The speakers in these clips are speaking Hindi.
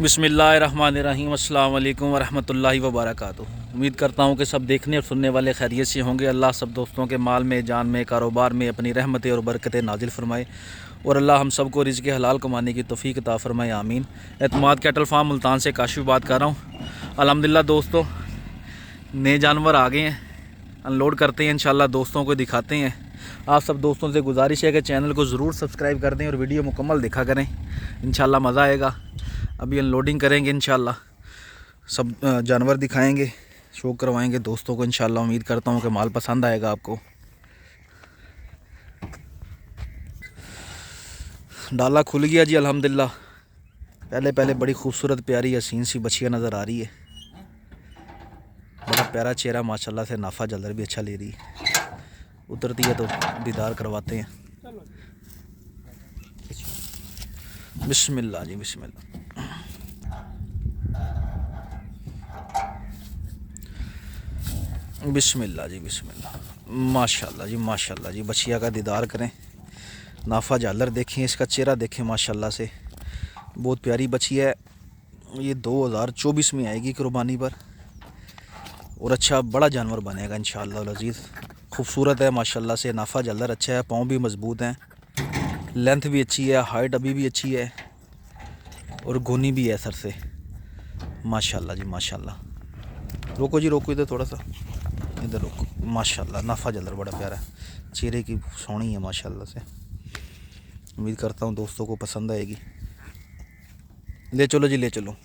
बिस्मिल्लाहिर्रहमानिर्रहीम अस्सलाम वालेकुम वरहमतुल्लाहि वबरकातुहू। उम्मीद करता हूँ कि सब देखने और सुनने वाले खैरियत से होंगे। अल्लाह सब दोस्तों के माल में, जान में, कारोबार में अपनी रहमतें और बरकतें नाजिल फरमाए और अल्लाह हम सब को रिज़्क़ हलाल कमाने की तौफ़ीक अता फरमाए, आमीन। एतमाद कैटल फार्म मुल्तान से काशिफ़ बात कर रहा हूँ। अल्हम्दुलिल्लाह दोस्तों, नए जानवर आ गए हैं, अनलोड करते हैं इंशाल्लाह, दोस्तों को दिखाते हैं। आप सब दोस्तों से गुजारिश है कि चैनल को ज़रूर सब्सक्राइब कर दें और वीडियो मुकम्मल देखा करें, इंशाल्लाह मज़ा आएगा। अभी अनलोडिंग करेंगे इंशाल्लाह, सब जानवर दिखाएंगे, शो करवाएंगे दोस्तों को इंशाल्लाह। उम्मीद करता हूँ कि माल पसंद आएगा आपको। डाला खुल गया जी अल्हम्दुलिल्लाह। पहले पहले बड़ी खूबसूरत प्यारी हसीन सी बछिया नज़र आ रही है। बड़ा प्यारा चेहरा माशाल्लाह से, नाफा जलर भी अच्छा ले रही है। उतरती है तो दीदार करवाते हैं। बिस्मिल्लाह जी बिस्मिल्लाह। बिस्मिल्लाह जी बिस्मिल्लाह। माशाल्लाह जी माशाल्लाह जी। बछिया का दीदार करें, नाफा झालर देखें, इसका चेहरा देखें माशाल्लाह से। बहुत प्यारी बछिया है। ये 2024 में आएगी कुर्बानी पर और अच्छा बड़ा जानवर बनेगा इंशाअल्लाह अज़ीज़। खूबसूरत है माशाल्लाह से, नाफा झालर अच्छा है, पाँव भी मज़बूत हैं, लेंथ भी अच्छी है, हाइट अभी भी अच्छी है और गोनी भी है सर से माशाल्लाह जी माशाल्लाह। रोको जी रोको, इधर थोड़ा सा इधर रोको। माशाल्लाह नाफा जलर बड़ा प्यारा है, चेहरे की सोहनी है माशाल्लाह से। उम्मीद करता हूँ दोस्तों को पसंद आएगी। ले चलो जी ले चलो।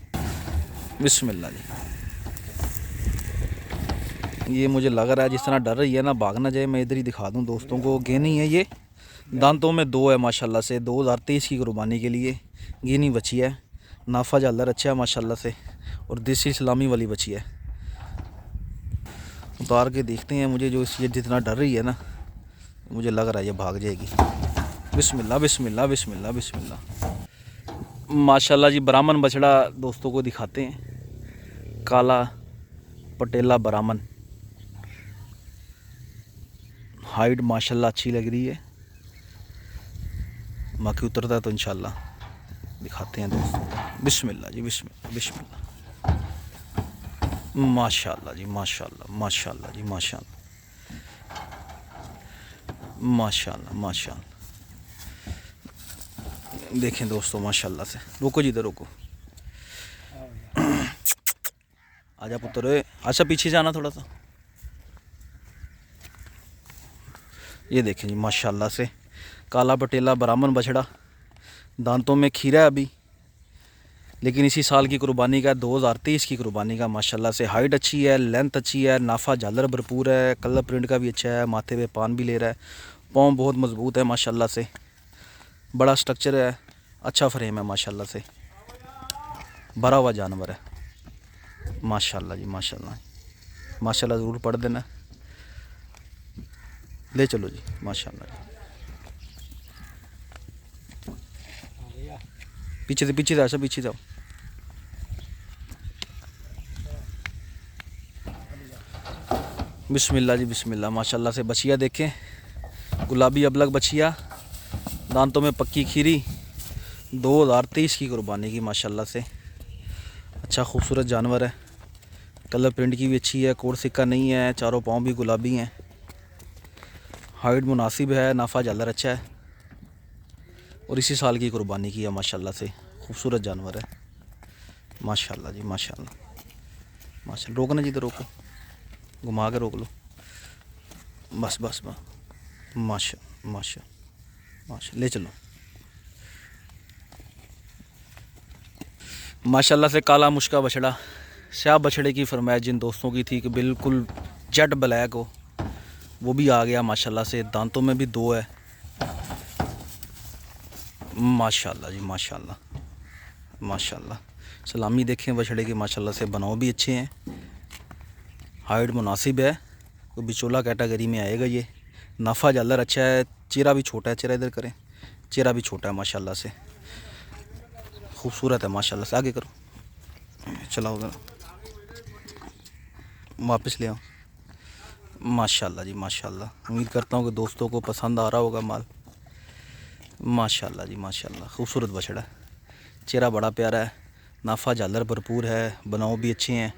बिस्मिल्लाह जी। ये मुझे लग रहा है जिस तरह डर रही है ना, भाग ना जाए। मैं इधर ही दिखा दूँ दोस्तों को। गेनी है ये, दांतों में 2 है माशाल्लाह से। 2023 की कुर्बानी के लिए गेनी बची है। नाफा झालर अच्छा है माशाल्लाह से और देसी सलामी वाली बची है। उतार के देखते हैं। मुझे जो ये जितना डर रही है ना, मुझे लग रहा है ये भाग जाएगी। बिस्मिल्लाह बिस्मिल्लाह बिस्मिल्लाह बिस्मिल्लाह। माशाल्लाह जी, ब्राह्मण बछड़ा दोस्तों को दिखाते हैं। काला पटेला ब्राह्मण, हाइट माशाल्लाह अच्छी लग रही है। बाकी उतरता है तो इंशाल्लाह दिखाते हैं दोस्तों को। बिस्मिल्लाह जी बिस्मिल्लाह बिस्मिल्लाह। माशाल्लाह जी माशाल्लाह माशाल्लाह जी माशाल्लाह माशाल्लाह माशाल्लाह। देखें दोस्तों माशाल्लाह से। रुको जी इधर रुको। आजा पुत्र, अच्छा पीछे जाना थोड़ा सा। ये देखें जी माशाल्लाह से, काला पटेला ब्राह्मण बछड़ा, दांतों में खीरा है अभी, लेकिन इसी साल की कुर्बानी का, 2023 की कुर्बानी का माशाल्लाह से। हाइट अच्छी है, लेंथ अच्छी है, नाफा झालर भरपूर है, कलर प्रिंट का भी अच्छा है, माथे पे पान भी ले रहा है, पाँव बहुत मज़बूत है माशाल्लाह से, बड़ा स्ट्रक्चर है, अच्छा फ्रेम है माशाल्लाह से, भरा हुआ जानवर है माशाल्लाह जी माशाल्लाह। माशाल्लाह ज़रूर पढ़ देना। ले चलो जी माशाल्लाह जी। पीछे से ऐसा पीछे जाओ। बिस्मिल्लाह जी बिस्मिल्लाह। माशाल्लाह से बछिया देखें, गुलाबी अबलग बछिया, दांतों में पक्की खीरी, 2023 की कुर्बानी की माशाल्लाह से। अच्छा खूबसूरत जानवर है, कलर प्रिंट की भी अच्छी है, कोड सिक्का नहीं है, चारों पाँव भी गुलाबी हैं, हाइट मुनासिब है, नाफा झालर अच्छा है और इसी साल की कुर्बानी की है माशाल्लाह से। खूबसूरत जानवर है माशाल्लाह जी माशाल्लाह माशाल्लाह। रोकना जी तो रोको, घुमा के रोक लो। बस बस बस। माशा माशा माशा। ले चलो। माशाल्लाह से काला मुश्का बछड़ा, स्याह बछड़े की फरमाइश जिन दोस्तों की थी कि बिल्कुल जेट ब्लैक हो, वो भी आ गया माशाल्लाह से। दांतों में भी 2 है माशाल्लाह जी माशाल्लाह माशाल्लाह। सलामी देखें बछड़े के माशाल्लाह से, बनाव भी अच्छे हैं, हाइट मुनासिब है, कोई बिचोला कैटेगरी में आएगा ये। नाफा झालर अच्छा है, चेहरा भी छोटा है, चेहरा इधर करें, चेहरा भी छोटा है माशाल्लाह से, खूबसूरत है माशाल्लाह से। आगे करो, चलाओ उधर, वापस ले आओ। माशाल्लाह जी माशाल्लाह। उम्मीद करता हूँ कि दोस्तों को पसंद आ रहा होगा माल। माशाल्लाह जी माशाल्लाह। खूबसूरत बछड़ा, चेहरा बड़ा प्यारा है, नाफा झालर भरपूर है, बनाव भी अच्छे हैं,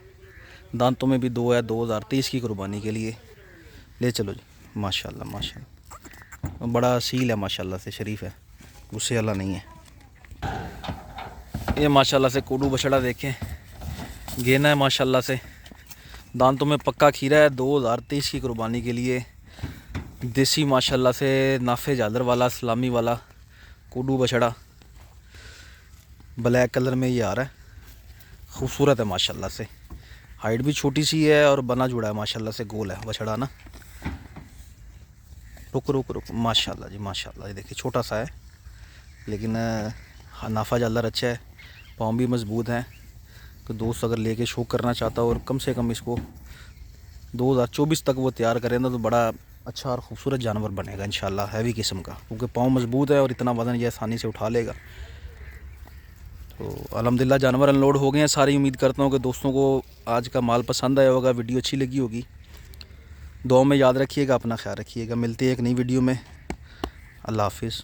दांतों में भी 2 है। 2023 की कुर्बानी के लिए ले चलो जी। माशाल्लाह माशाल्लाह, बड़ा असील है माशाल्लाह से, शरीफ है, गुस्से वाला नहीं है। ये माशाल्लाह से कोडू बछड़ा देखें, गेना है माशाल्लाह से, दांतों में पक्का खीरा है। 2023 की कुर्बानी के लिए देसी माशाल्लाह से नाफे झालर वाला सलामी वाला कोडू बछड़ा ब्लैक कलर में ये आ रहा है, खूबसूरत है माशाल्लाह से। हाइट भी छोटी सी है और बना जुड़ा है माशाल्लाह से, गोल है बछड़ा ना। रुक रुक रुक, माशाल्लाह जी माशाल्लाह। ये देखिए छोटा सा है लेकिन नाफा झालर अच्छा है, पाँव भी मजबूत हैं। तो दोस्त अगर लेके शो करना चाहता हो और कम से कम इसको 2024 तक वो तैयार करें ना, तो बड़ा अच्छा और ख़ूबसूरत जानवर बनेगा इंशाल्लाह, हैवी किस्म का, क्योंकि पाँव मजबूत है और इतना वज़न ये आसानी से उठा लेगा। तो अल्हम्दुलिल्लाह जानवर अनलोड हो गए हैं सारी। उम्मीद करता हूँ कि दोस्तों को आज का माल पसंद आया होगा, वीडियो अच्छी लगी होगी। दुआ में याद रखिएगा, अपना ख्याल रखिएगा। मिलते हैं एक नई वीडियो में। अल्लाह हाफिज़।